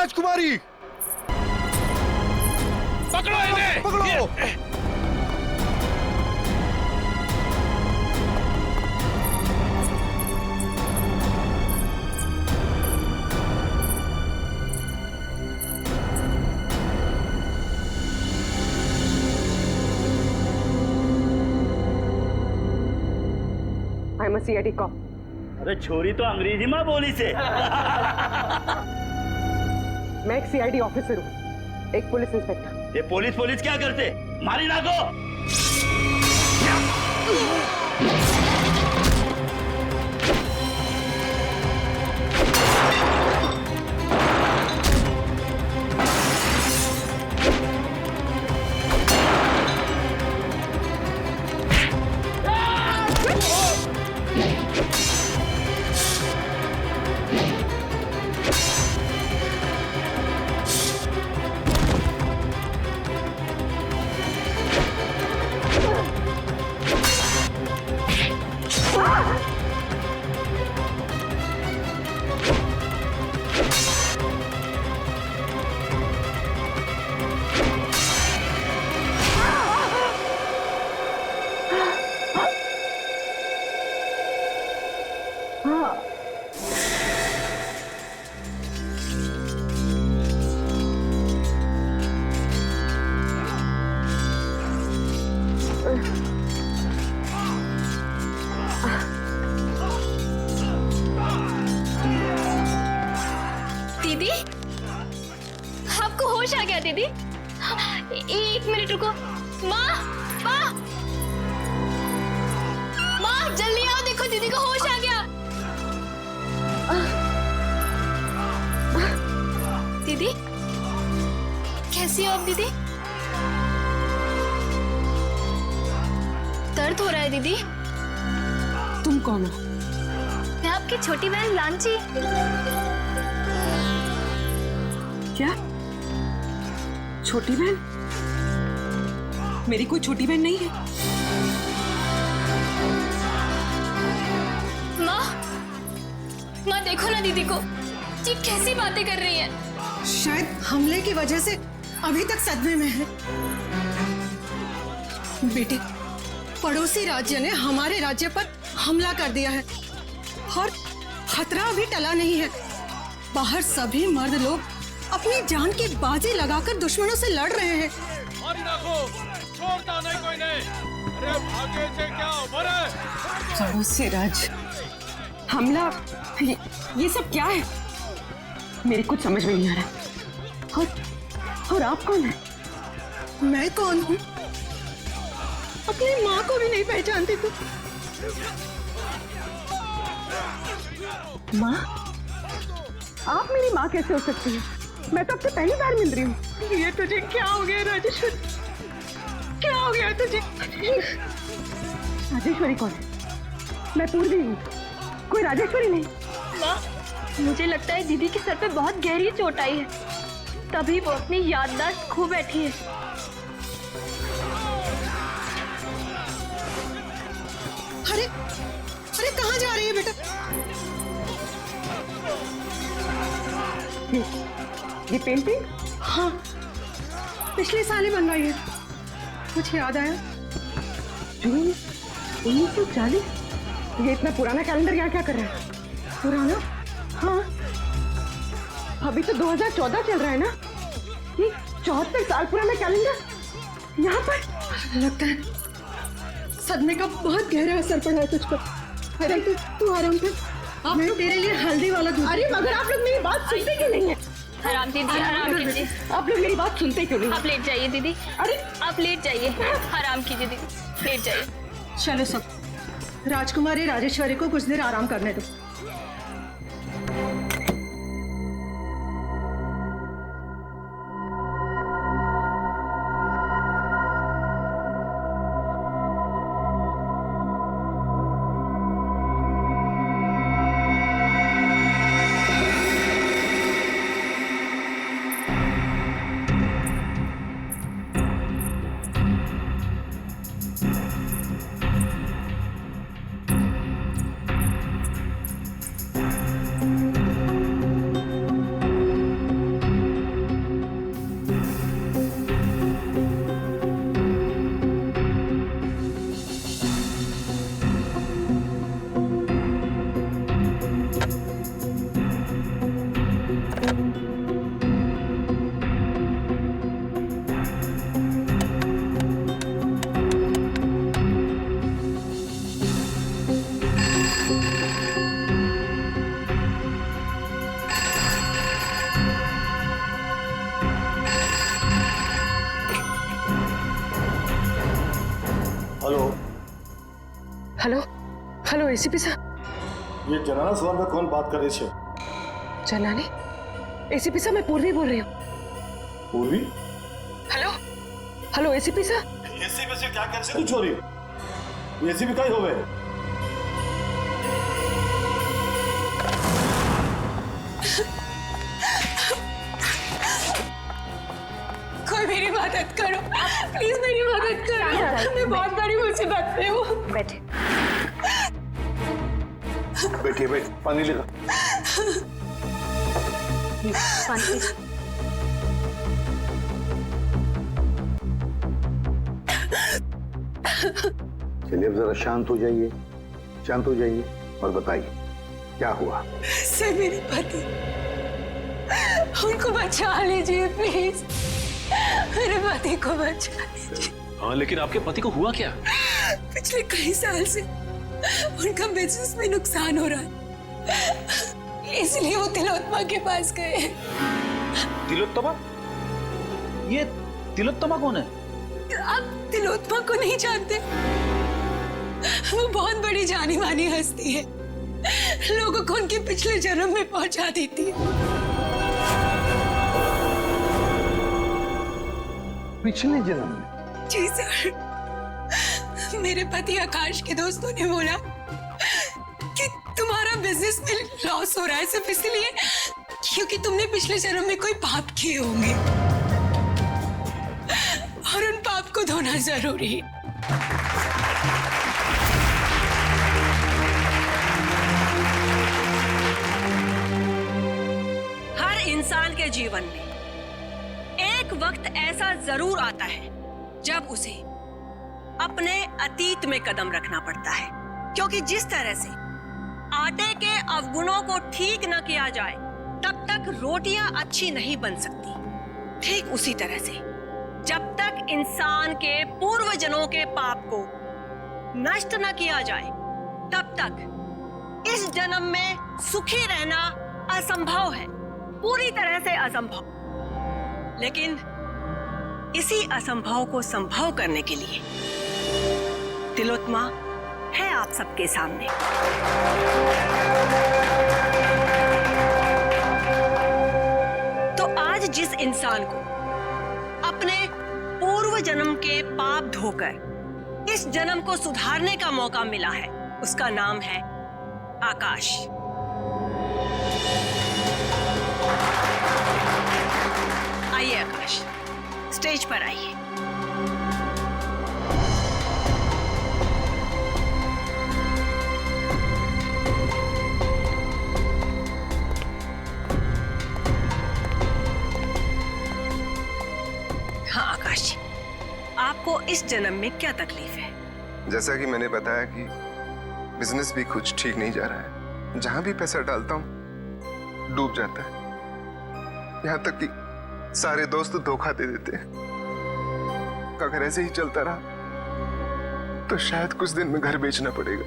राजकुमारी। पकड़ो इन्हें। पकड़ो। I'm a CID cop. अरे छोरी तो अंग्रेजी माँ बोली से। मैं एक CID ऑफिसर हूँ, एक पुलिस इंस्पेक्टर। ये पुलिस क्या करते? मारी ना को। दीदी, आपको होश आ गया दीदी? एक मिनट रुको। माँ, माँ, माँ जल्दी आओ, देखो दीदी को होश आ गया। दीदी, कैसी हो आप दीदी? दर्द हो रहा है दीदी? तुम कौन हो? मैं आपकी छोटी बहन लांची। क्या? छोटी बहन? मेरी कोई छोटी बहन नहीं है। माँ देखो ना दीदी को, ये कैसी बातें कर रही है। शायद हमले की वजह से अभी तक सदमे में है। बेटे, पड़ोसी राज्य ने हमारे राज्य पर हमला कर दिया है और खतरा अभी टला नहीं है। बाहर सभी मर्द लोग अपनी जान की बाजी लगाकर दुश्मनों से लड़ रहे हैं। मारी ना को, छोड़ता नहीं कोई नहीं। अरे भागे से क्या मरे। पड़ोसी राज्य हमला, ये सब क्या है? मेरी कुछ समझ में नहीं आ रहा। और आप कौन है? मैं कौन हूँ? अपनी माँ को भी नहीं पहचानती तू। माँ? आप मेरी माँ कैसे हो सकती है? मैं तो आपसे पहली बार मिल रही हूँ। ये तुझे क्या हो गया राजेश्वरी? क्या हो गया तुझे? राजेश्वरी कौन है? मैं पूर्वी हूँ, कोई राजेश्वरी नहीं। माँ, मुझे लगता है दीदी के सर पे बहुत गहरी चोट आई है, तभी वो अपनी याददाश्त खो बैठी है। अरे अरे कहाँ जा रही है बेटा? ये पेंटिंग? हाँ, पिछले साल ही बनवाई है। कुछ याद आया? जून 1940? ये इतना पुराना कैलेंडर यहाँ क्या कर रहा है? पुराना? हाँ, अभी तो 2014 चल रहा है ना। ये 74 साल पुराना कैलेंडर यहाँ पर। लगता है सदमे का बहुत गहरा असर पड़ा है तुझ पर। अरे तू आराम कर, मैं तेरे लिए हल्दी वाला दूध। अरे मगर आप लोग मेरी बात सुनते क्यों नहीं है? आराम कीजिए, आराम कीजिए। आप लोग मेरी बात सुनते क्यों नहीं? आप लेट जाइए दीदी। अरे आप लेट जाइए, आराम कीजिए दीदी, लेट जाइए। चलो सब, राजकुमारी राजेश्वरी को कुछ देर आराम करने दो। हेलो हेलो एसीपी साहब। ये जनाना सवाल में कौन बात कर रही है? जनाने? एसीपी साहब मैं पूर्वी बोल रही हूँ। पूर्वी? हेलो हेलो एसीपी साहब। एसीपी से क्या कैसे तू चोरी? एसीपी का ही होवे। कोई मेरी मदद करो, प्लीज मेरी मदद करो, मैं बहुत बड़ी मुसीबत में हूँ। बैठे। बैठिए बैठ, पानी लेगा। पानी। चलिए अब जरा शांत हो जाइए, शांत हो जाइए और बताइए क्या हुआ। सर मेरे पति, उनको बचा लीजिए प्लीज, मेरे पति को बचा लीजिए। हाँ लेकिन आपके पति को हुआ क्या? पिछले कई साल से उनका बिजनेस में नुकसान हो रहा है, इसलिए वो तिलोत्तमा के पास गए। तिलोत्तमा? ये तिलोत्तमा कौन है? आप तिलोत्तमा को नहीं जानते? वो बहुत बड़ी जानी मानी हस्ती है, लोगों को उनके पिछले जन्म में पहुंचा देती है। पिछले जन्म में? जी सर, मेरे पति आकाश के दोस्तों ने बोला कि तुम्हारा बिजनेस में लॉस हो रहा है सिर्फ इसलिए क्योंकि तुमने पिछले जन्म में कोई पाप किए होंगे और उन पाप को धोना जरूरी है। हर इंसान के जीवन में एक वक्त ऐसा जरूर आता है जब उसे अपने अतीत में कदम रखना पड़ता है, क्योंकि जिस तरह से आटे के अवगुणों को ठीक न किया जाए तब तक रोटियां अच्छी नहीं बन सकती। ठीक उसी तरह से जब तक इंसान के पूर्वजन्मों के पाप को नष्ट न किया जाए तब तक इस जन्म में सुखी रहना असंभव है, पूरी तरह से असंभव। लेकिन इसी असंभव को संभव करने के लिए तिलोत्तमा है आप सबके सामने। तो आज जिस इंसान को अपने पूर्व जन्म के पाप धोकर इस जन्म को सुधारने का मौका मिला है, उसका नाम है आकाश। आइए आकाश, स्टेज पर आइए। हाँ आकाश जी, आपको इस जन्म में क्या तकलीफ है? जैसा कि मैंने बताया कि बिजनेस भी कुछ ठीक नहीं जा रहा है, जहां भी पैसा डालता हूं डूब जाता है, यहां तक कि सारे दोस्त धोखा दे देते हैं। अगर ऐसे ही चलता रहा तो शायद कुछ दिन में घर बेचना पड़ेगा।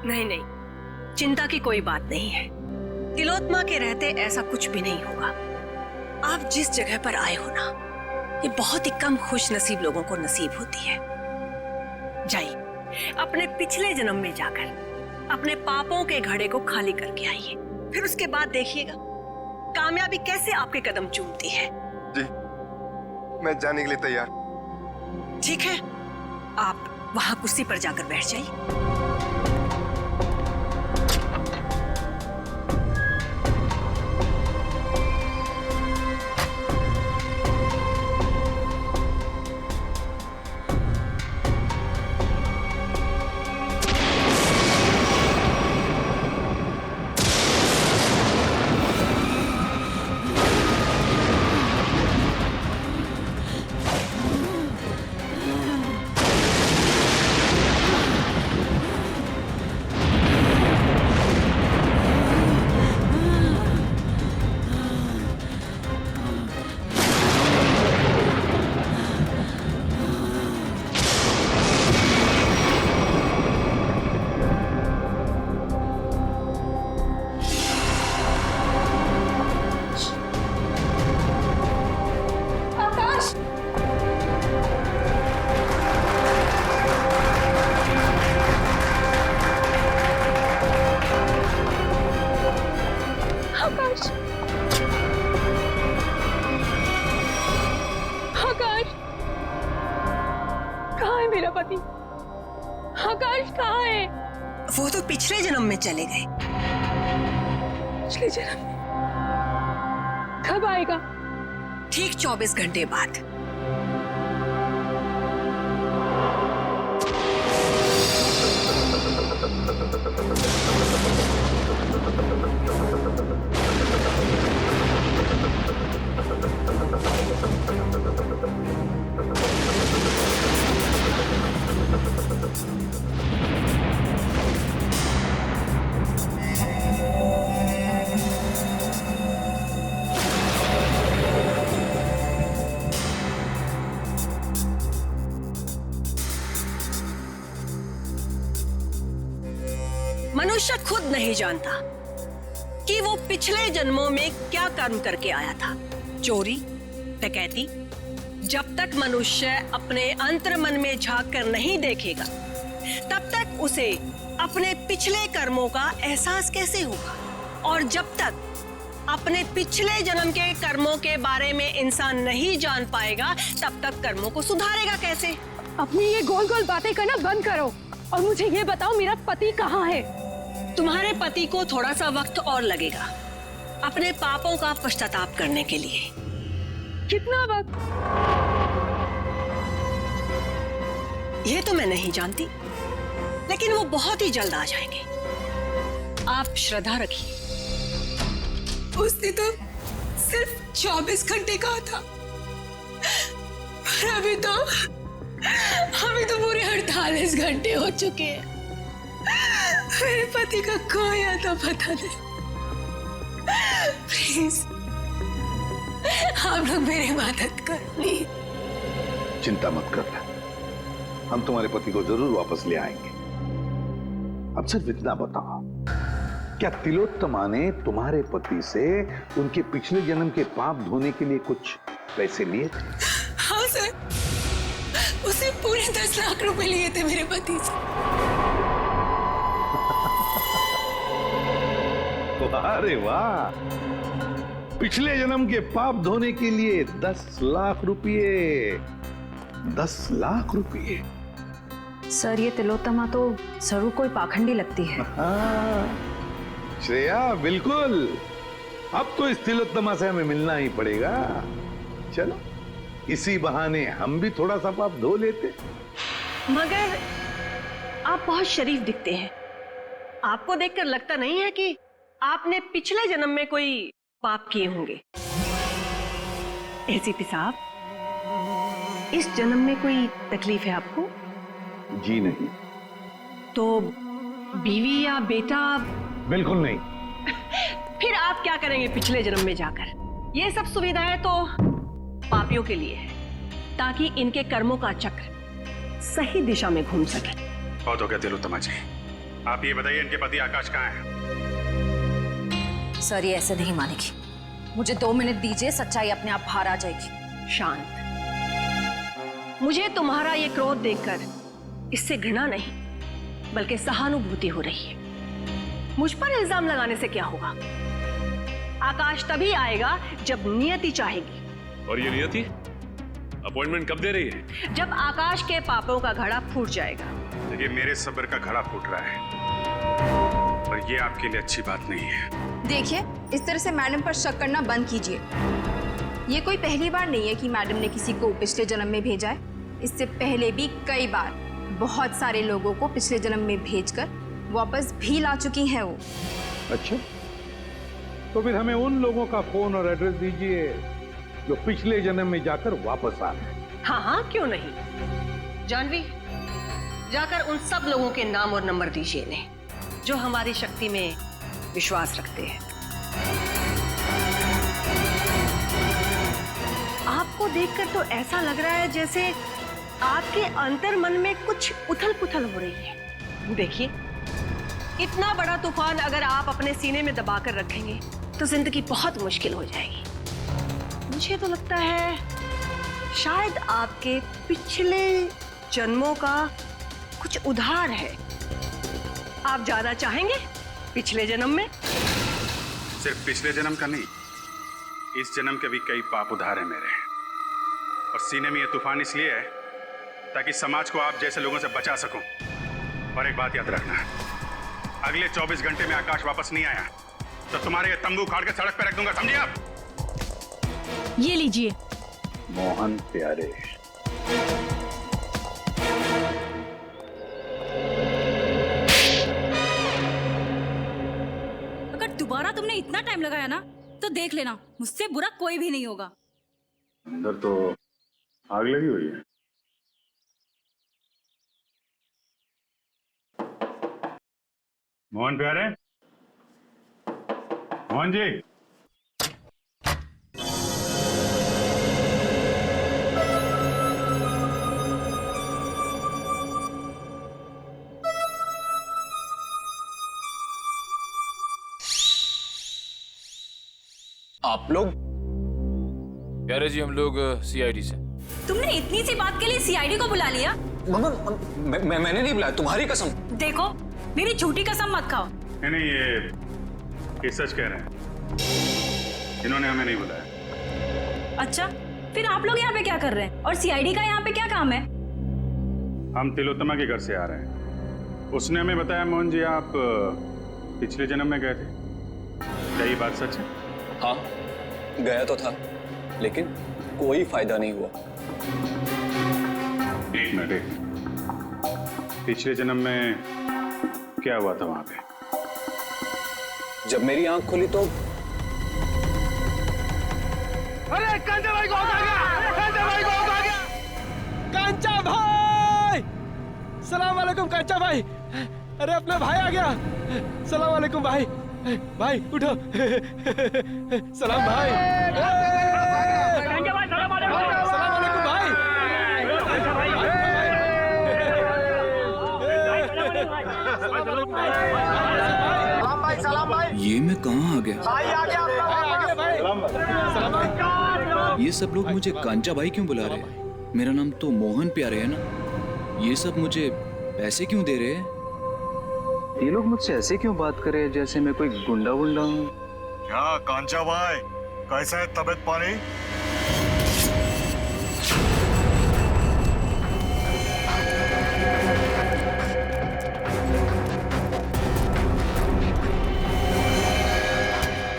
नहीं नहीं, चिंता की कोई बात नहीं है। तिलोत्तमा के रहते ऐसा कुछ भी नहीं होगा। आप जिस जगह पर आए हो ना, ये बहुत ही कम खुश नसीब लोगों को नसीब होती है। जाइए अपने पिछले जन्म में जाकर अपने पापों के घड़े को खाली करके आइए, फिर उसके बाद देखिएगा कामयाबी कैसे आपके कदम चूमती है। जी, मैं जाने के लिए तैयार। ठीक है, आप वहां कुर्सी पर जाकर बैठ जाइए। भाभी। आकाश कहाँ है? वो तो पिछले जन्म में चले गए। पिछले जन्म में? कब आएगा? ठीक 24 घंटे बाद। मनुष्य खुद नहीं जानता कि वो पिछले जन्मों में क्या कर्म करके आया था। चोरी, डकैती। जब तक मनुष्य अपने अंतर्मन में झांक कर नहीं देखेगा, तब तक उसे अपने पिछले कर्मों का एहसास कैसे होगा? और जब तक अपने पिछले जन्म के कर्मों के बारे में इंसान नहीं जान पाएगा, तब तक कर्मों को सुधारेगा कैसे? अपनी ये गोल गोल बातें करना बंद करो और मुझे ये बताओ, मेरा पति कहाँ है? तुम्हारे पति को थोड़ा सा वक्त और लगेगा अपने पापों का पश्चाताप करने के लिए। कितना वक्त? ये तो मैं नहीं जानती, लेकिन वो बहुत ही जल्द आ जाएंगे। आप श्रद्धा रखिए। उसने तो सिर्फ 24 घंटे कहा था, पर अभी तो पूरे 48 घंटे हो चुके हैं। मेरे पति का कोई आता पता नहीं। प्लीज आप लोग मेरी मदद कर प्लीज। चिंता मत करना, हम तुम्हारे पति को जरूर वापस ले आएंगे। अब सिर्फ इतना बताओ, क्या तिलोत्तमा ने तुम्हारे पति से उनके पिछले जन्म के पाप धोने के लिए कुछ पैसे लिए थे? हाँ सर, उसे पूरे 10 लाख रुपए लिए थे मेरे पति से। अरे वाह, पिछले जन्म के पाप धोने के लिए 10 लाख रुपये। 10 लाख रुपये। सर, ये तिलोत्तमा तो जरूर कोई पाखंडी लगती है। हाँ श्रेया, बिल्कुल। अब तो इस तिलोत्तमा से हमें मिलना ही पड़ेगा। चलो, इसी बहाने हम भी थोड़ा सा पाप धो लेते। मगर आप बहुत शरीफ दिखते हैं। आपको देखकर लगता नहीं है कि आपने पिछले जन्म में कोई पाप किए होंगे। एसीपी साहब, इस जन्म में कोई तकलीफ है आपको? जी नहीं। तो बीवी या बेटा? बिल्कुल नहीं। फिर आप क्या करेंगे पिछले जन्म में जाकर? ये सब सुविधाएं तो पापियों के लिए है, ताकि इनके कर्मों का चक्र सही दिशा में घूम सके। बहुत हो गया तिलोत्तमा जी, आप ये बताइए इनके पति आकाश कहाँ है? सर, ये ऐसे नहीं मानेगी। मुझे 2 मिनट दीजिए, सच्चाई अपने आप बाहर आ जाएगी। शांत। मुझे तुम्हारा ये क्रोध देखकर इससे घृणा नहीं, बल्कि सहानुभूति हो रही है। मुझ पर इल्जाम लगाने से क्या होगा? आकाश तभी आएगा जब नियति चाहेगी। और ये नियति अपॉइंटमेंट कब दे रही है? जब आकाश के पापों का घड़ा फूट जाएगा। देखिए, मेरे सब्र का घड़ा फूट रहा है और ये आपके लिए अच्छी बात नहीं है। देखिए, इस तरह से मैडम पर शक करना बंद कीजिए। ये कोई पहली बार नहीं है कि मैडम ने किसी को पिछले जन्म में भेजा है। इससे पहले भी कई बार बहुत सारे लोगों को पिछले जन्म में भेजकर वापस भी ला चुकी हैं वो। अच्छा, तो फिर हमें उन लोगों का फोन और एड्रेस दीजिए जो पिछले जन्म में जाकर वापस आ गए। हाँ हाँ, क्यों नहीं। जानवी, जाकर उन सब लोगों के नाम और नंबर दीजिए इन्हें जो हमारी शक्ति में विश्वास रखते हैं। आपको देखकर तो ऐसा लग रहा है जैसे आपके अंतर्मन में कुछ उथल-पुथल हो रही है। देखिए, इतना बड़ा तूफान अगर आप अपने सीने में दबाकर रखेंगे तो जिंदगी बहुत मुश्किल हो जाएगी। मुझे तो लगता है शायद आपके पिछले जन्मों का कुछ उधार है। आप जाना चाहेंगे पिछले जन्म में? सिर्फ पिछले जन्म का नहीं, इस जन्म के भी कई पाप उधार है मेरे। और सीने में ये तूफान इसलिए है ताकि समाज को आप जैसे लोगों से बचा सकूं। और एक बात याद रखना, अगले 24 घंटे में आकाश वापस नहीं आया तो तुम्हारे ये तंबू उखाड़ के सड़क पे रख दूंगा, समझे आप? ये लीजिए। मोहन प्यारे, अगर दोबारा तुमने इतना टाइम लगाया ना तो देख लेना, मुझसे बुरा कोई भी नहीं होगा। अंदर तो आग लगी हुई है। मोहन प्यारे, मोहन जी, आप लोग? प्यारे जी, हम लोग सीआईडी से। तुमने इतनी सी बात के लिए सीआईडी को बुला लिया? मैंने नहीं बुलाया, तुम्हारी कसम। देखो, मेरी झूठी कसम मत खाओ। नहीं, ये सच कह रहे हैं, इन्होंने हमें नहीं बुलाया। अच्छा, फिर आप लोग यहाँ पे क्या कर रहे हैं और सीआईडी का यहाँ पे क्या काम है? हम तिलोत्तमा के घर से आ रहे हैं। उसने हमें बताया मोहन जी आप पिछले जन्म में गए थे, क्या ये बात सच है? हाँ, गया तो था, लेकिन कोई फायदा नहीं हुआ। एक मिनट, पिछले जन्म में क्या हुआ था वहां पे? जब मेरी आंख खुली तो अरे कांचा भाई को आ गया! कांचा भाई को आ गया! कांचा भाई! सलाम वालेकुम कांचा भाई! अरे अपना भाई आ गया! सलाम वालेकुम भाई! भाई उठो! सलाम भाई! कांचा भाई, सलाम वालेकुम! सलाम वालेकुम भाई! ये मैं कहाँ आ गया? ये सब लोग मुझे कांचा भाई क्यों बुला रहे हैं? मेरा नाम तो मोहन प्यारे है ना। ये सब मुझे पैसे क्यों दे रहे हैं? ये लोग मुझसे ऐसे क्यों बात कर रहे हैं जैसे मैं कोई गुंडा वुंडा हूँ? क्या कांचा भाई, कैसा है तबीयत पानी?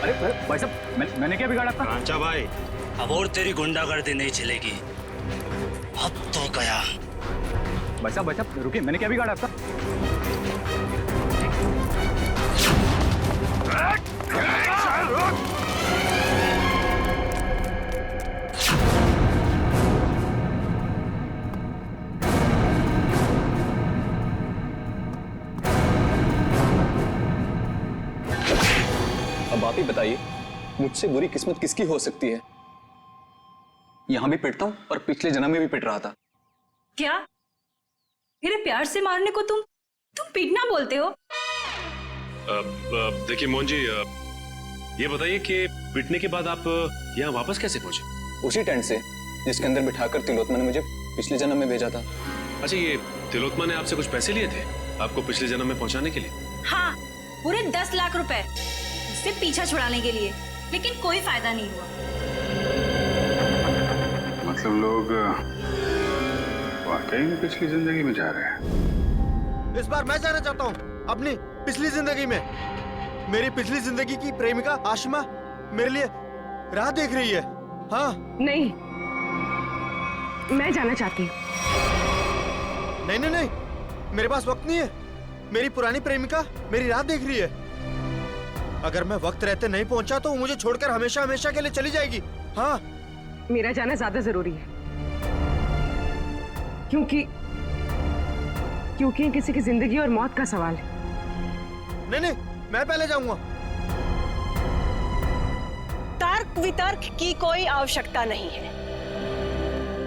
अरे भाई साहब, मैंने क्या बिगाड़ा था? कांचा भाई, अब और तेरी गुंडागर्दी नहीं चलेगी, अब तो गया। भाई साहब रुकिए, मैंने क्या बिगाड़ा था? अब आप ही बताइए, मुझसे बुरी किस्मत किसकी हो सकती है? यहां भी पिटता हूं और पिछले जन्म में भी पिट रहा था। क्या मेरे प्यार से मारने को तुम पीटना बोलते हो? देखिए मोहन जी, ये बताइए कि पिटने के बाद आप यहाँ वापस कैसे पहुंचे? उसी टेंट से जिसके अंदर बिठाकर तिलोत्तमा ने मुझे पिछले जन्म में भेजा था। अच्छा, ये तिलोत्तमा ने आपसे कुछ पैसे लिए थे आपको पिछले जन्म में पहुंचाने के लिए? हाँ, पूरे 10 लाख रुपए उससे पीछा छुड़ाने के लिए, लेकिन कोई फायदा नहीं हुआ। मतलब लोग वाकई में पिछली जिंदगी में जा रहे हैं। इस बार मैं जाना चाहता हूँ अपनी पिछली जिंदगी में। मेरी पिछली जिंदगी की प्रेमिका आशिमा मेरे लिए राह देख रही है। हाँ नहीं, मैं जाना चाहती हूँ। नहीं नहीं नहीं, मेरे पास वक्त नहीं है। मेरी पुरानी प्रेमिका मेरी राह देख रही है। अगर मैं वक्त रहते नहीं पहुंचा तो वो मुझे छोड़कर हमेशा हमेशा के लिए चली जाएगी। हाँ, मेरा जाना ज्यादा जरूरी है, क्योंकि किसी की जिंदगी और मौत का सवाल है। नहीं नहीं, मैं पहले जाऊंगा। तर्क वितर्क की कोई आवश्यकता नहीं है।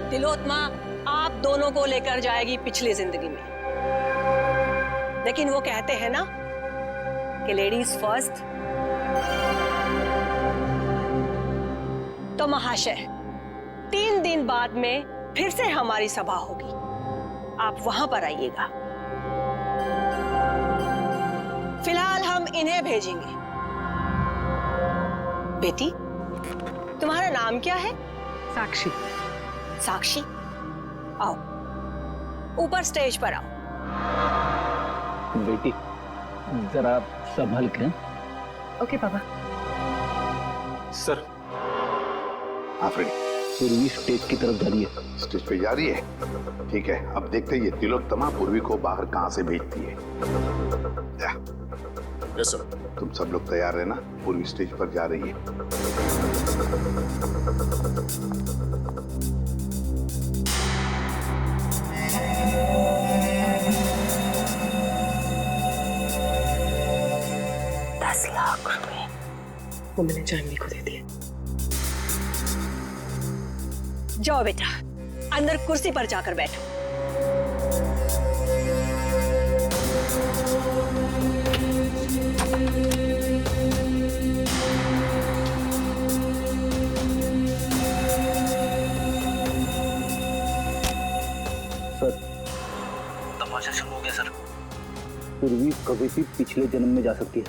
तिलोत्तमा आप दोनों को लेकर जाएगी पिछली जिंदगी में, लेकिन वो कहते हैं ना कि लेडीज फर्स्ट। तो महाशय, 3 दिन बाद में फिर से हमारी सभा होगी, आप वहां पर आइएगा। फिलहाल हम इन्हें भेजेंगे। बेटी, तुम्हारा नाम क्या है? साक्षी। साक्षी, आओ। ऊपर स्टेज पर आओ। बेटी जरा संभल के। ओके पापा। सर। हाँ फ्रेडी। पूर्वी स्टेज की तरफ जा रही है। स्टेज पे जा रही है? ठीक है, अब देखते हैं ये तिलोत्तमा पूर्वी को बाहर कहाँ से भेजती है। Yes sir. तुम सब लोग तैयार रहना, पूर्वी स्टेज पर जा रही है। 10 लाख रुपए वो मैंने जानवी को दे दिए। जाओ बेटा, अंदर कुर्सी पर जाकर बैठो। सर तमाशा शुरू हो गया सर। पूर्वी कभी भी पिछले जन्म में जा सकती है।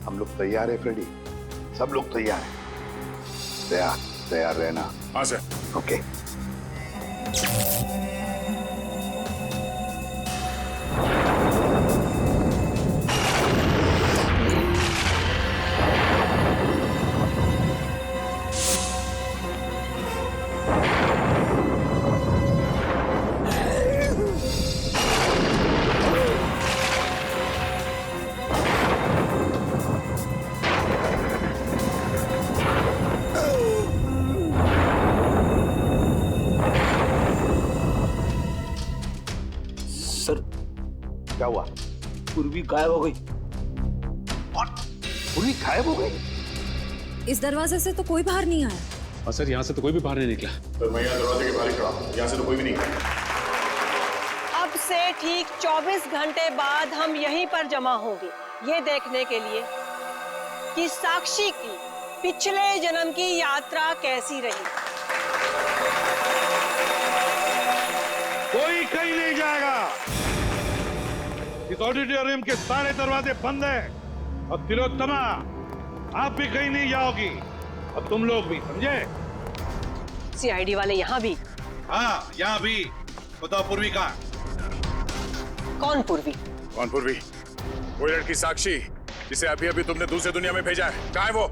हम लोग तैयार है फ्रेडी, सब लोग तैयार हैं। तैयार रहना। हाँ सर। ओके। क्या हुआ? पूर्वी गायब हो गई। और पूर्वी गायब हो गई? इस दरवाजे से तो कोई बाहर नहीं आया। और सर यहाँ से तो कोई भी बाहर नहीं निकला। तो मैं यहाँ दरवाजे के बाहर ही खड़ा हूँ, यहाँ से तो कोई भी नहीं। अब से ठीक 24 घंटे बाद हम यहीं पर जमा होंगे, ये देखने के लिए कि साक्षी की पिछले जन्म की यात्रा कैसी रही। कोई कहीं नहीं जाएगा। इस ऑडिटोरियम के सारे दरवाजे बंद हैं और तिलोत्तमा आप भी कहीं नहीं जाओगी और तुम लोग भी, समझे? सीआईडी वाले यहाँ भी? हाँ, यहाँ भी। बताओ पूर्वी कहाँ? कौन पूर्वी? कौन पूर्वी? वो लड़की साक्षी जिसे अभी अभी तुमने दूसरी दुनिया में भेजा है, कहाँ है वो?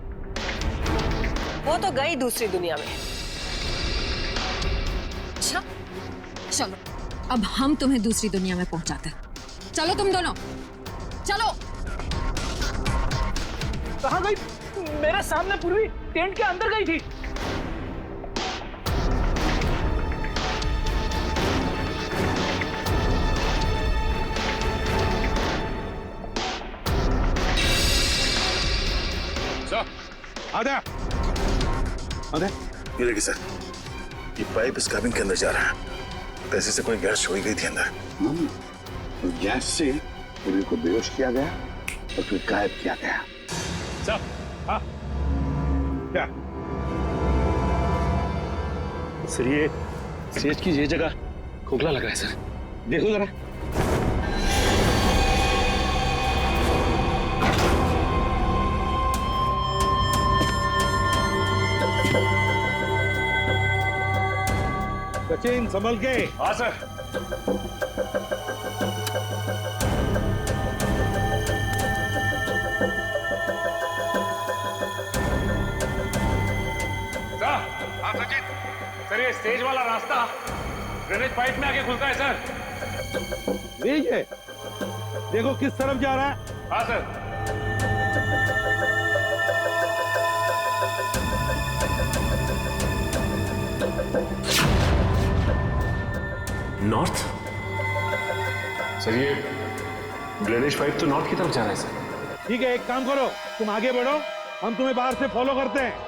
वो तो गई दूसरी दुनिया में। अच्छा चलो, अब हम तुम्हें दूसरी दुनिया में पहुंचाते हैं। चलो तुम दोनों, चलो। कहाँ गई? मेरे सामने पूर्वी टेंट के अंदर गई थी। ये देखिए सर, ये पाइप इस cabin के अंदर जा रहा है। पैसे से कोई गैस छोड़ी गई थी अंदर। गैस से पूर्वी को बेहोश किया गया और फिर गायब किया गया। सर, हाँ? क्या? सर ये स्टेज की ये जगह खोखला लग रहा है सर, देखो जरा। सचिन संभल के। हाँ सर। हाँ सचिन। सर ये स्टेज वाला रास्ता ड्रेनेज पाइप में आके खुलता है सर। यही है, देखो किस तरफ जा रहा है। हाँ सर। नॉर्थ? सर ये ड्रेनेज पाइप तो नॉर्थ की तरफ जा रहा है सर। ठीक है, एक काम करो, तुम आगे बढ़ो, हम तुम्हें बाहर से फॉलो करते हैं।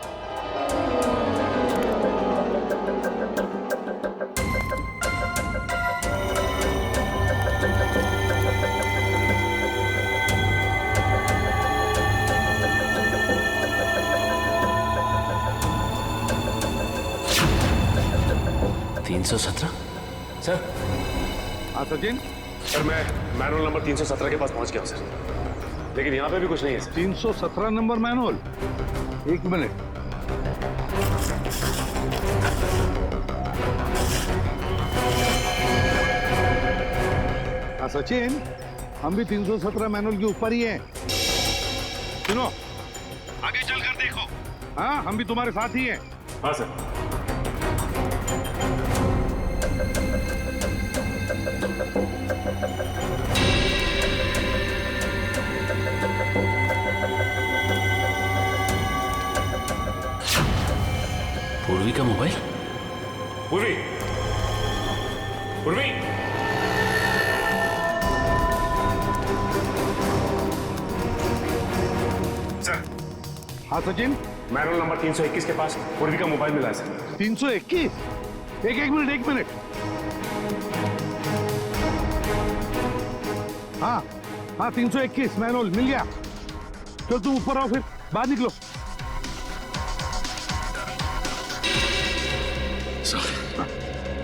सर। हाँ सचिन। सर मैं मैनुअल नंबर 317 के पास पहुंच गया हूं सर, लेकिन यहाँ पे भी कुछ नहीं है सर। 317 number manual? एक मिनट। सचिन, हम भी 317 मैनुअल के ऊपर ही हैं। सुनो, आगे चलकर देखो। हाँ, हम भी तुम्हारे साथ ही हैं। हाँ सर। पूर्वी का मोबाइल। पूर्वी, पूर्वी, सर। हाँ सचिन, मैनुअल नंबर 321 के पास पूर्वी का मोबाइल मिला है सर। 321? एक मिनट। हाँ, 321 मैनुअल मिल गया। चल तुम ऊपर आओ, फिर बाहर निकलो।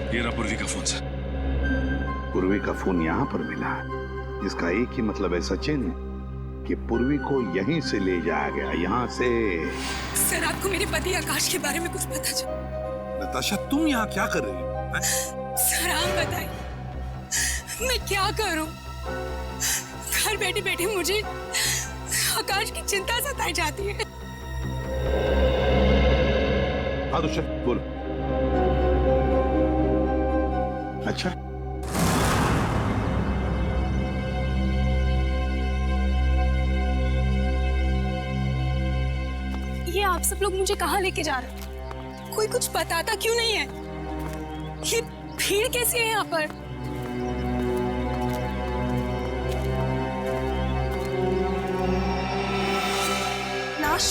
ये रहा पूर्वी का फोन सर। पूर्वी का फोन यहाँ पर मिला, इसका एक ही मतलब है सचिन कि पूर्वी को यहीं से ले जाया गया, यहाँ से। सर, आपको मेरे पति आकाश के बारे में कुछ पता चला? नताशा, तुम यहाँ क्या कर रही हो? सर, आप बताइए, मैं क्या करूं? घर बैठे बैठे मुझे आकाश की चिंता सताई जाती है। हाँ दुष्यंत, बोलो। अच्छा, ये आप सब लोग मुझे कहाँ लेके जा रहे हैं? कोई कुछ बताता क्यों नहीं है? ये भीड़ कैसी है यहाँ पर? लाश?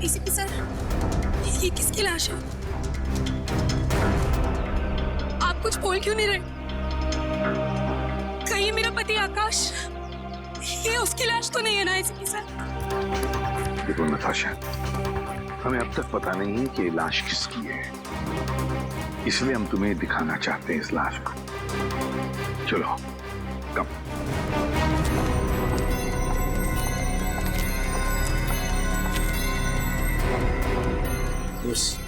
एसीपी सर, ये किसकी लाश है? आप कुछ बोल क्यों नहीं रहे? कहीं मेरा पति आकाश, ये उसकी लाश तो नहीं है ना एसीपी सर? देखो नताशा, हमें अब तक पता नहीं है कि ये लाश किसकी है, इसलिए हम तुम्हें दिखाना चाहते हैं इस लाश को। चलो, कम। दोस्त,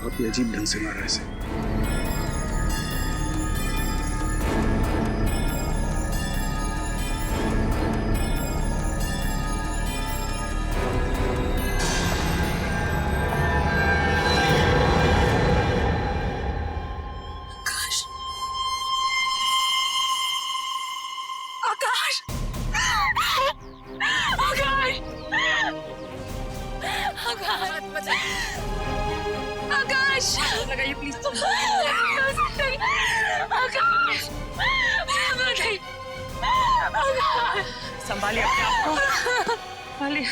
आप ये अजीब ढंग से मारा है इसे। लगाइए प्लीज। आकाश, संभालिए अपने आप को, संभालिए।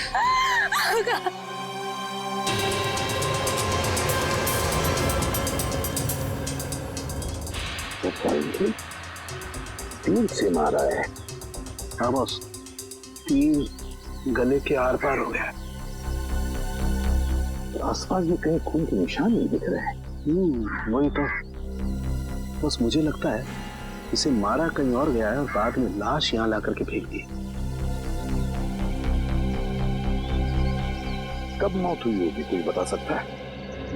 तीर से मारा है। हाँ बॉस, तीर गले के आर पार हो गया। आसपास भी कहीं खून के निशान नहीं दिख रहे हैं। वही तो। बस मुझे लगता है इसे मारा कहीं और गया है और बाद में लाश यहाँ ला करके फेंक दी। कब मौत हुई होगी, कोई बता सकता है?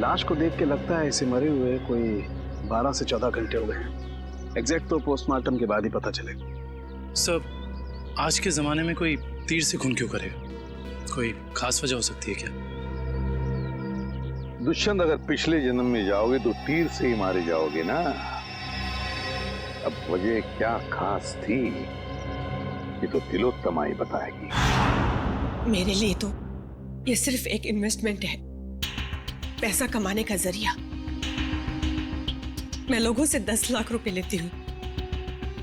लाश को देख के लगता है इसे मरे हुए कोई 12 से 14 घंटे हो गए। एग्जैक्ट तो पोस्टमार्टम के बाद ही पता चलेगा। सर, आज के जमाने में कोई तीर से खून क्यों करेगा? कोई खास वजह हो सकती है क्या? दुष्यंत, अगर पिछले जन्म में जाओगे तो तीर से ही मारे जाओगे ना। अब वजह क्या खास थी, ये तो तिलोत्तमा ही बताएगी। मेरे लिए तो ये सिर्फ एक इन्वेस्टमेंट है, पैसा कमाने का जरिया। मैं लोगों से 10 लाख रुपए लेती हूँ,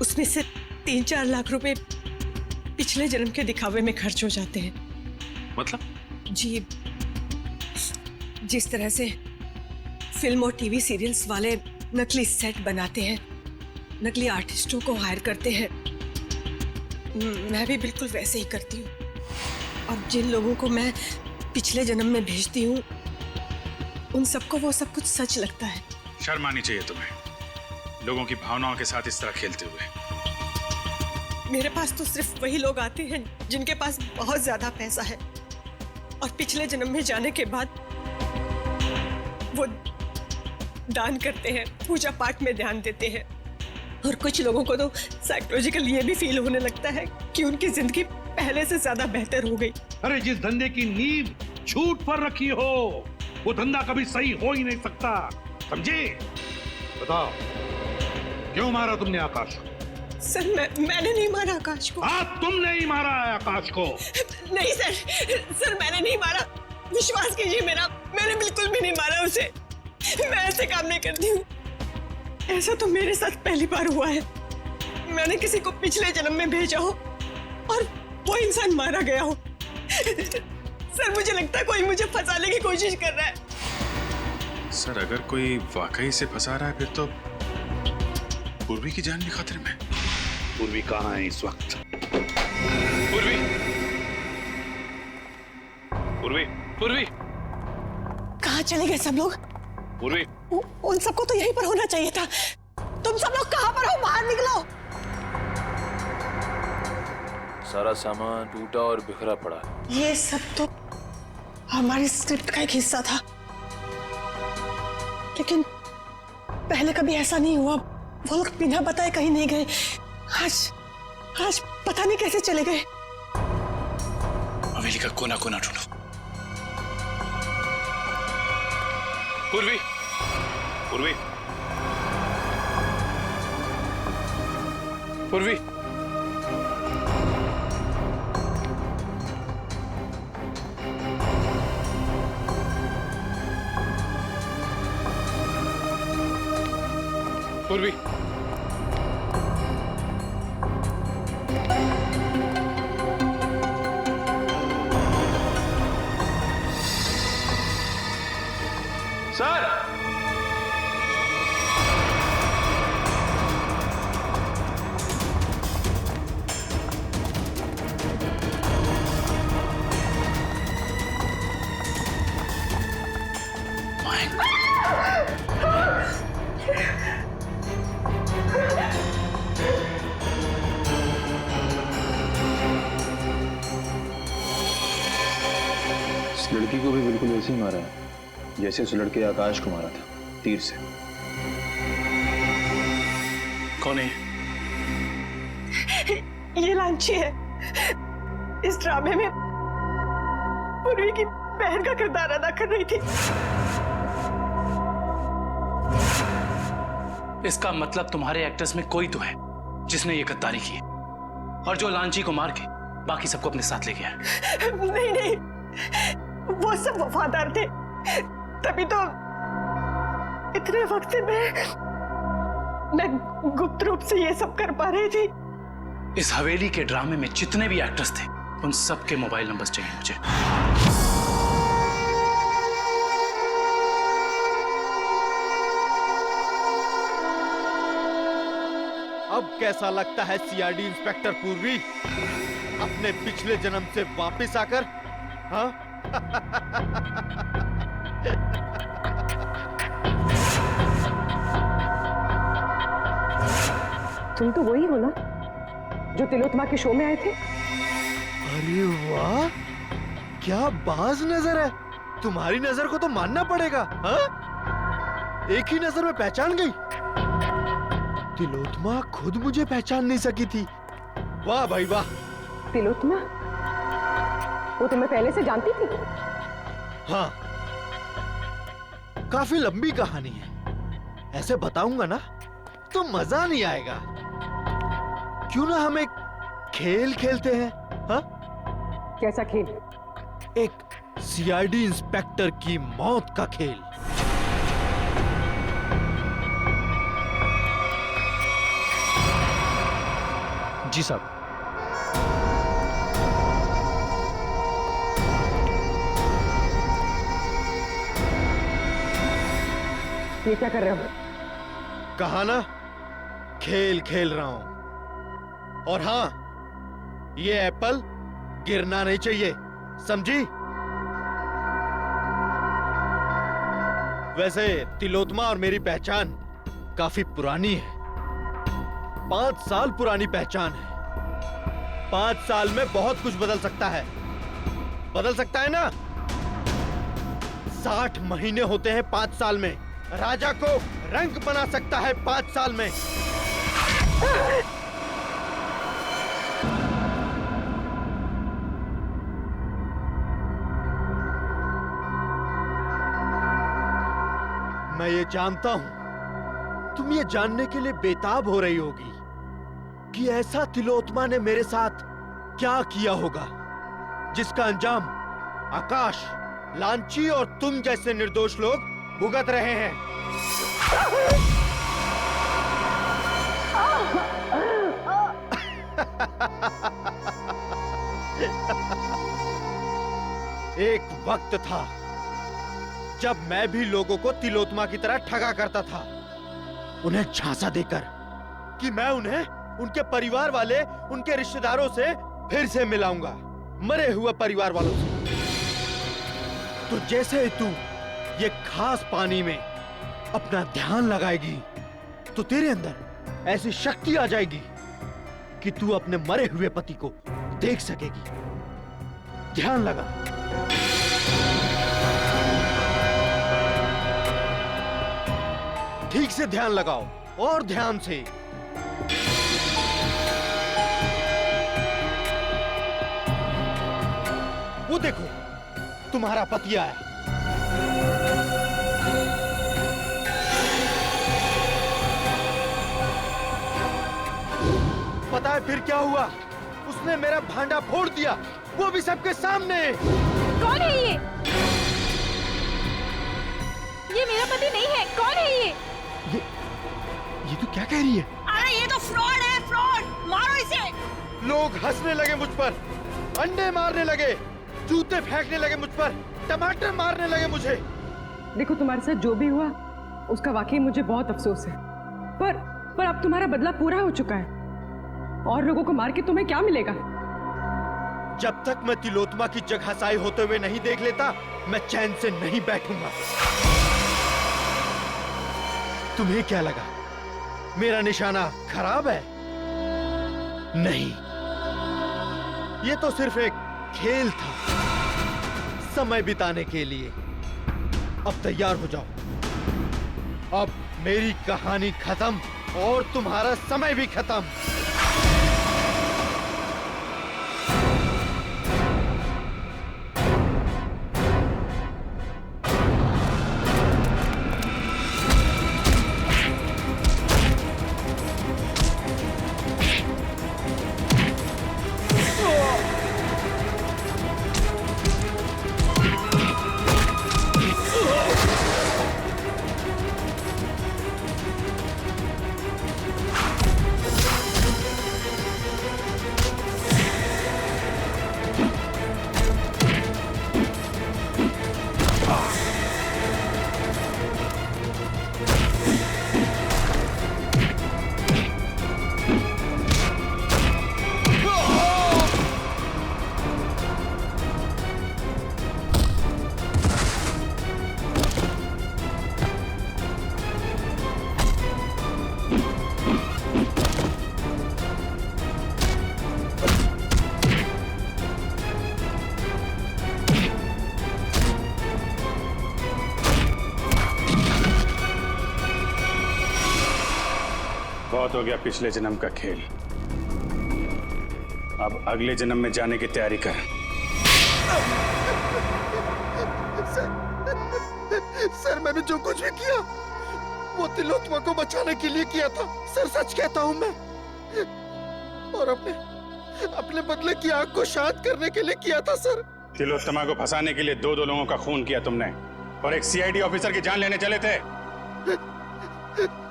उसमें से 3-4 लाख रुपए पिछले जन्म के दिखावे में खर्च हो जाते हैं। मतलब? जी, जिस तरह से फिल्म और टीवी सीरियल्स वाले नकली सेट बनाते हैं, नकली आर्टिस्टों को हायर करते हैं, मैं भी बिल्कुल वैसे ही करती हूँ। और जिन लोगों को मैं पिछले जन्म में भेजती हूँ, उन सबको वो सब कुछ सच लगता है। शर्म आनी चाहिए तुम्हें, लोगों की भावनाओं के साथ इस तरह खेलते हुए। मेरे पास तो सिर्फ वही लोग आते हैं जिनके पास बहुत ज्यादा पैसा है, और पिछले जन्म में जाने के बाद वो दान करते हैं, पूजा पाठ में ध्यान देते हैं, और कुछ लोगों को तो साइकोलॉजिकल ये भी फील होने लगता है कि उनकी जिंदगी पहले से ज्यादा बेहतर हो गई। अरे जिस धंधे की नींव झूठ पर रखी हो वो धंधा कभी सही हो ही नहीं सकता, समझे? बताओ क्यों मारा तुमने आकाश को? सर मैंने नहीं मारा आकाश को। हाँ तुमने ही मारा है आकाश को। नहीं सर मैंने नहीं मारा, विश्वास कीजिए मेरा, मैंने बिल्कुल भी नहीं मारा उसे। मैं ऐसे काम नहीं करती हूँ। ऐसा तो मेरे साथ पहली बार हुआ है। मैंने किसी को पिछले जन्म में भेजा हो और वो इंसान मारा गया हो। सर मुझे लगता है कोई मुझे फंसाने की कोशिश कर रहा है। सर अगर कोई वाकई से फंसा रहा है फिर तो पूर्वी की जान भी खतरे में। पूर्वी कहाँ है इस वक्त? पूर्वी, पूर्वी, पूर्वी, कहाँ चले गए सब लोग? पूर्वी, उन सबको तो यहीं पर होना चाहिए था। तुम सब लोग कहाँ पर हो? बाहर निकलो। सारा सामान टूटा और बिखरा पड़ा। ये सब तो हमारी स्क्रिप्ट का एक हिस्सा था, लेकिन पहले कभी ऐसा नहीं हुआ। वो लोग बिना बताए कहीं नहीं गए। आज पता नहीं कैसे चले गए। हवेली का कोना कोना ढूंढो। पूर्वी, पूर्वी, पूर्वी, पूर्वी, सर इस लड़की को भी बिल्कुल ऐसे ही मारा है जैसे उस लड़के आकाश को मारा था, तीर से। कौन है? ये लांची है। इस ड्रामे में पूर्वी की बहन का किरदार अदा कर रही थी। इसका मतलब तुम्हारे एक्टर्स में कोई तो है जिसने ये गद्दारी की है और जो लांची को मार के बाकी सबको अपने साथ ले गया है। नहीं, वो सब वफादार थे, तभी तो इतने वक्त से मैं गुप्त रूप से ये सब कर पा रही थी। इस हवेली के ड्रामे में जितने भी एक्टर्स थे उन सबके मोबाइल नंबर्स चाहिए मुझे। अब कैसा लगता है सीआईडी इंस्पेक्टर पूर्वी अपने पिछले जन्म से वापस आकर? हाँ? तुम तो वही हो ना जो तिलोत्तमा के शो में आए थे? अरे वाह, क्या बाज नजर है। तुम्हारी नजर को तो मानना पड़ेगा। हाँ? एक ही नजर में पहचान गई। तिलोत्तमा खुद मुझे पहचान नहीं सकी थी। वाह भाई वाह। तिलोत्तमा? वो तुम्हें पहले से जानती थी? हाँ, काफी लंबी कहानी है। ऐसे बताऊंगा ना तो मजा नहीं आएगा। क्यों ना हम एक खेल खेलते हैं? हाँ? कैसा खेल? एक सीआईडी इंस्पेक्टर की मौत का खेल। जी साहब। ये क्या कर रहे हो? कहा ना, खेल खेल रहा हूं। और हाँ, ये एप्पल गिरना नहीं चाहिए, समझी? वैसे तिलोत्तमा और मेरी पहचान काफी पुरानी है। 5 साल पुरानी पहचान है। 5 साल में बहुत कुछ बदल सकता है। बदल सकता है ना? 60 महीने होते हैं 5 साल में। राजा को रंग बना सकता है 5 साल में। मैं ये जानता हूं तुम ये जानने के लिए बेताब हो रही होगी कि ऐसा तिलोत्मा ने मेरे साथ क्या किया होगा जिसका अंजाम आकाश, लांची और तुम जैसे निर्दोष लोग भुगत रहे हैं। एक वक्त था जब मैं भी लोगों को तिलोत्मा की तरह ठगा करता था, उन्हें झांसा देकर कि मैं उन्हें उनके परिवार वाले, उनके रिश्तेदारों से फिर से मिलाऊंगा, मरे हुए परिवार वालों से। तो जैसे ही तू ये खास पानी में अपना ध्यान लगाएगी तो तेरे अंदर ऐसी शक्ति आ जाएगी कि तू अपने मरे हुए पति को देख सकेगी। ध्यान लगा। ठीक से ध्यान लगाओ और ध्यान से। वो देखो तुम्हारा पति आया। पता है फिर क्या हुआ? उसने मेरा भांडा फोड़ दिया, वो भी सबके सामने। कौन है ये? ये मेरा पति नहीं है। कौन है ये? ये तो क्या कह रही है? अरे ये तो फ्रॉड है, फ्रॉड। मारो इसे। लोग हंसने लगे मुझ पर, अंडे मारने लगे, जूते फेंकने लगे मुझ पर, टमाटर मारने लगे मुझे। देखो तुम्हारे साथ जो भी हुआ उसका वाकई मुझे बहुत अफसोस है, पर अब तुम्हारा बदला पूरा हो चुका है और लोगों को मार के तुम्हें क्या मिलेगा? जब तक मैं तिलोत्मा की जगहसाई होते हुए नहीं देख लेता, मैं चैन से नहीं बैठूंगा। तुम्हें क्या लगा मेरा निशाना खराब है? नहीं, ये तो सिर्फ एक खेल था, समय बिताने के लिए। अब तैयार हो जाओ। अब मेरी कहानी खत्म और तुम्हारा समय भी खत्म। बहुत हो गया पिछले जन्म का खेल। अब अगले जन्म में जाने की तैयारी कर। सर मैंने जो कुछ भी किया वो तिलोत्मा को बचाने के लिए किया था। सर सच कहता हूं मैं, और अपने बदले की आग को शांत करने के लिए किया था सर। तिलोत्तमा को फंसाने के लिए दो लोगों का खून किया तुमने और एक सीआईडी ऑफिसर की जान लेने चले थे।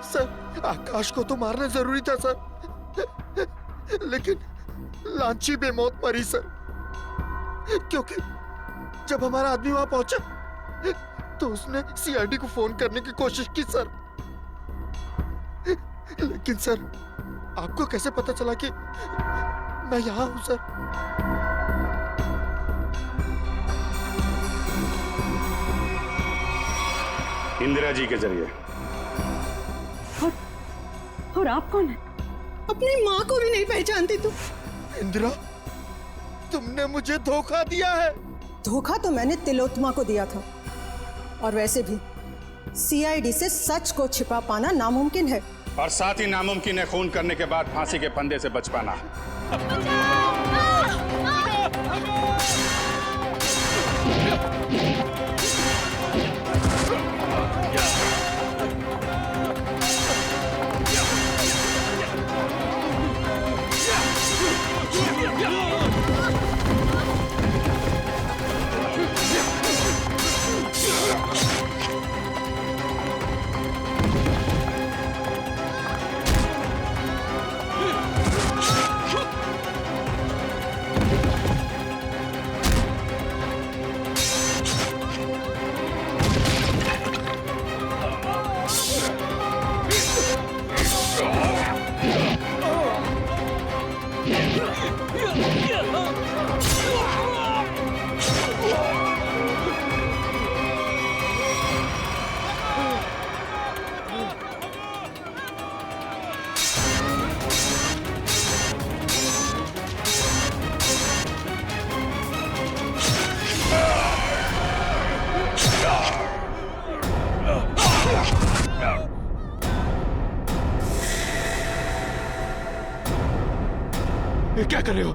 सर आकाश को तो मारना जरूरी था सर, लेकिन लांची बेमौत मरी सर, क्योंकि जब हमारा आदमी वहां पहुंचा तो उसने सीआईडी को फोन करने की कोशिश की सर। लेकिन सर आपको कैसे पता चला कि मैं यहां हूं सर? इंदिरा जी के जरिए। और आप कौन है? अपनी माँ को भी नहीं पहचानती तुम? इंदिरा, तुमने मुझे धोखा दिया है। धोखा तो मैंने तिलोत्मा को दिया था, और वैसे भी सीआईडी से सच को छिपा पाना नामुमकिन है। और साथ ही नामुमकिन है खून करने के बाद फांसी के फंदे से बच पाना। क्या कर रहे हो?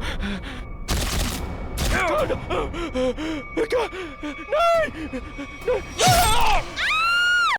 क्या? नहीं!